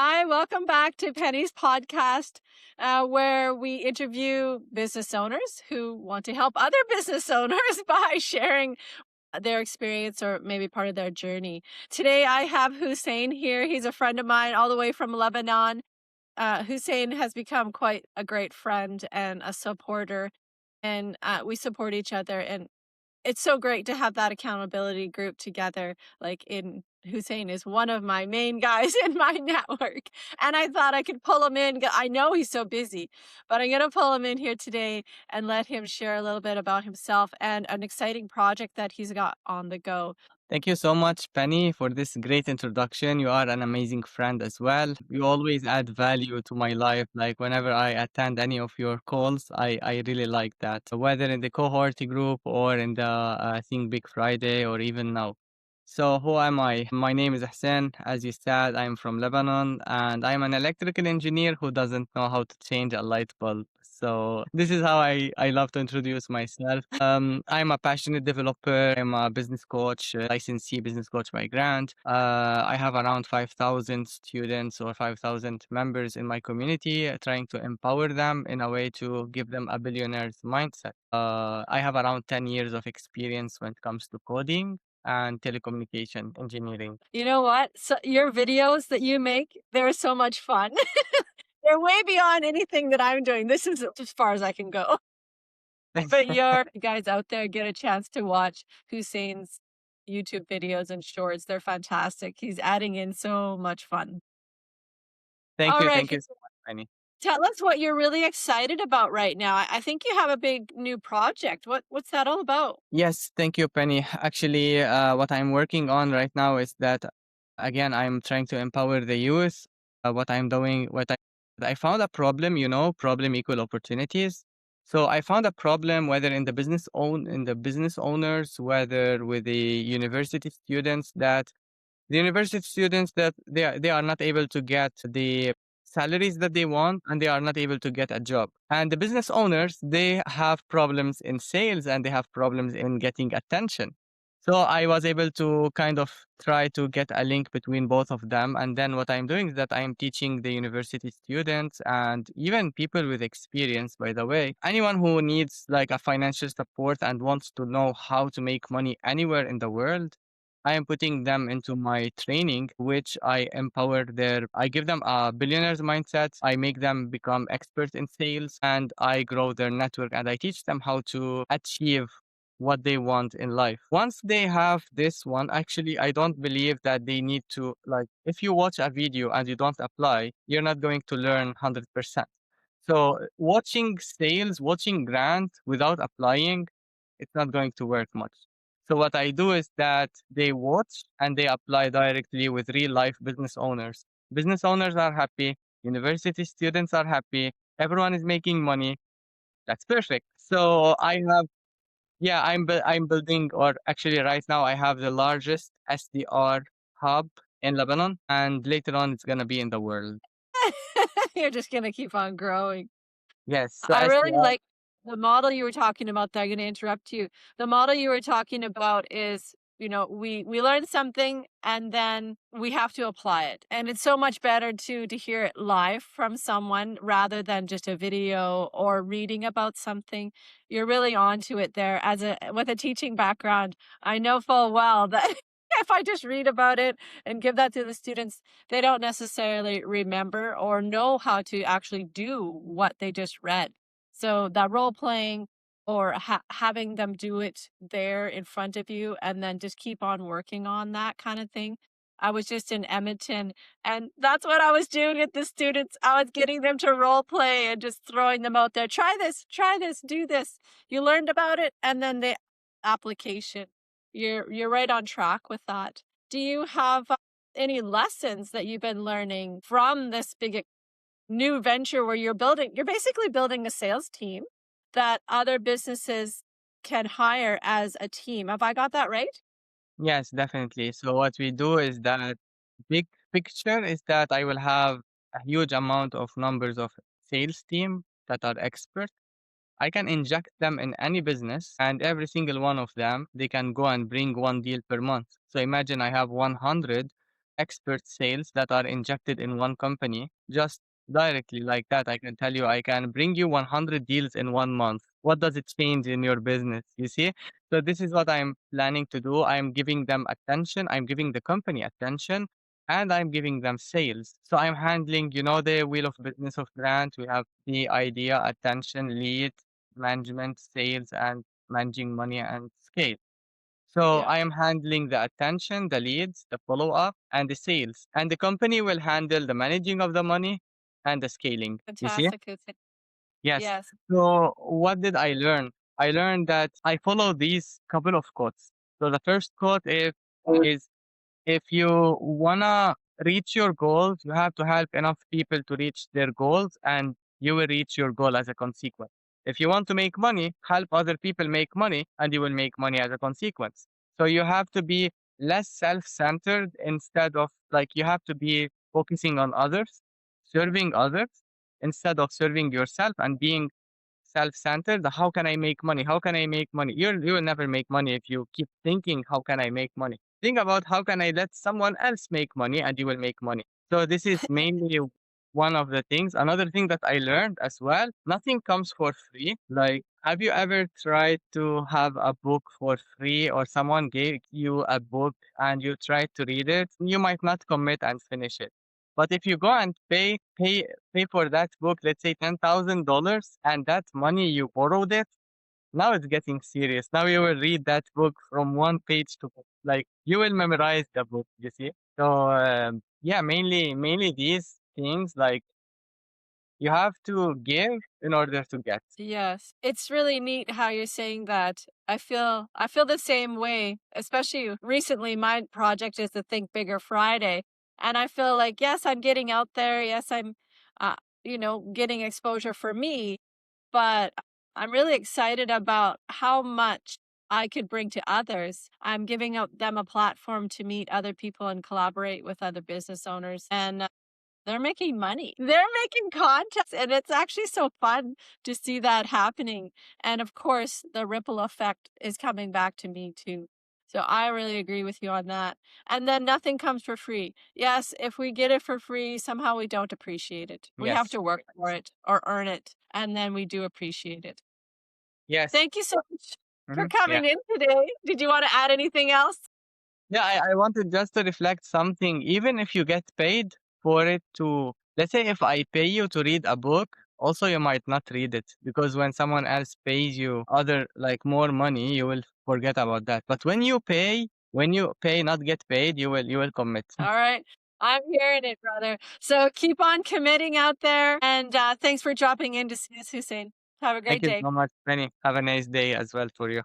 Hi, welcome back to Penny's podcast, where we interview business owners who want to help other business owners by sharing their experience or maybe part of their journey. Today, I have Hussein here. He's a friend of mine all the way from Lebanon. Hussein has become quite a great friend and a supporter, and we support each other. And it's so great to have that accountability group together. Like in Hussein is one of my main guys in my network. And I thought I could pull him in. I know he's so busy, but I'm going to pull him in here today and let him share a little bit about himself and an exciting project that he's got on the go. Thank you so much, Penny, for this great introduction. You are an amazing friend as well. You always add value to my life. Like whenever I attend any of your calls, I really like that. Whether in the cohort group or in the Think Big Friday or even now. So who am I? My name is Hussein. As you said, I'm from Lebanon and I'm an electrical engineer who doesn't know how to change a light bulb. So this is how I love to introduce myself. I'm a passionate developer. I'm a business coach, licensee business coach by grant. I have around 5,000 students or 5,000 members in my community, trying to empower them in a way to give them a billionaire's mindset. I have around 10 years of experience when it comes to coding and telecommunication engineering. You know what? So your videos that you make, they're so much fun. They're way beyond anything that I'm doing. This is as far as I can go. But your guys out there get a chance to watch Hussein's YouTube videos and shorts. They're fantastic. He's adding in so much fun. Thank All you. right, Thank you so much, Penny. tell us what you're really excited about right now. I think you have a big new project. What's that all about? Yes, thank you, Penny. Actually, what I'm working on right now is that, again, I'm trying to empower the youth. What I'm doing, I found a problem, problem equal opportunities. So I found a problem whether in the business owners, whether with the university students that they are not able to get the salaries that they want and they are not able to get a job. And the business owners, they have problems in sales and they have problems in getting attention. So I was able to kind of try to get a link between both of them. And then what I'm doing is that I'm teaching the university students and even people with experience, by the way, anyone who needs like a financial support and wants to know how to make money anywhere in the world. I am putting them into my training, which I give them a billionaire's mindset. I make them become experts in sales and I grow their network and I teach them how to achieve what they want in life. Once they have this one, actually, I don't believe that they need to, like, if you watch a video and you don't apply, you're not going to learn 100%. So watching grant without applying, it's not going to work much. So what I do is that they watch and they apply directly with real life business owners. Business owners are happy, university students are happy, everyone is making money. That's perfect. So I'm building, or actually right now I have the largest SDR hub in Lebanon, and later on it's gonna be in the world. You're just gonna keep on growing. Yes, so I really SDR. like the model you were talking about there. I'm gonna interrupt you. The model you were talking about is, we learn something and then we have to apply it. And it's so much better to hear it live from someone rather than just a video or reading about something. You're really onto it there. As a with a teaching background, I know full well that if I just read about it and give that to the students, they don't necessarily remember or know how to actually do what they just read. So that role playing or having them do it there in front of you and then just keep on working on that kind of thing. I was just in Edmonton and that's what I was doing with the students. I was getting them to role play and just throwing them out there. Try this, do this. You learned about it and then the application. You're right on track with that. Do you have any lessons that you've been learning from this big new venture where you're basically building a sales team that other businesses can hire as a team. Have I got that right? Yes, definitely. So what we do is that big picture is that I will have a huge amount of numbers of sales team that are experts. I can inject them in any business and every single one of them, they can go and bring one deal per month. So imagine I have 100. expert sales that are injected in one company, just directly like that. I can tell you, I can bring you 100 deals in 1 month. What does it change in your business? You see? So this is what I'm planning to do. I'm giving them attention. I'm giving the company attention and I'm giving them sales. So I'm handling, the wheel of business of brand. We have the idea, attention, lead, management, sales, and managing money and scale. So Yeah. I am handling the attention, the leads, the follow up, and the sales. And the company will handle the managing of the money and the scaling. You see? Fantastic, Hussein. Yes. Yes. So what did I learn? I learned that I follow these couple of quotes. So the first quote is if you wanna reach your goals, you have to help enough people to reach their goals, and you will reach your goal as a consequence. If you want to make money, help other people make money, and you will make money as a consequence. So you have to be less self-centered instead of like you have to be focusing on others, serving others instead of serving yourself and being self-centered. How can I make money? How can I make money? You will never make money if you keep thinking, how can I make money? Think about how can I let someone else make money and you will make money. So this is mainly one of the things. Another thing that I learned as well, nothing comes for free. Like, have you ever tried to have a book for free or someone gave you a book and you tried to read it? You might not commit and finish it. But if you go and pay for that book, let's say $10,000, and that money you borrowed it, now it's getting serious. Now you will read that book from one page to like you will memorize the book. You see. So yeah, mainly these things like you have to give in order to get. Yes. It's really neat how you're saying that. I feel the same way, especially recently my project is the Think Bigger Friday, and I feel like yes, I'm getting out there. Yes, I'm uh getting exposure for me, but I'm really excited about how much I could bring to others. I'm giving out them a platform to meet other people and collaborate with other business owners and they're making money. They're making contests, and it's actually so fun to see that happening. And of course, the ripple effect is coming back to me too. So I really agree with you on that. And then nothing comes for free. Yes, if we get it for free, somehow we don't appreciate it. We have Yes. to work for it or earn it, and then we do appreciate it. Yes. Thank you so much for Yeah. coming in today. Did you want to add anything else? Yeah, I wanted just to reflect something. Even if you get paid for it to, let's say, if I pay you to read a book, also you might not read it because when someone else pays you other like more money, you will forget about that. But when you pay, not get paid, you will commit. All right. I'm hearing it, brother. So keep on committing out there. And thanks for dropping in to see us, Hussein. Have a Thank great you day. so much, Penny. Have a nice day as well for you.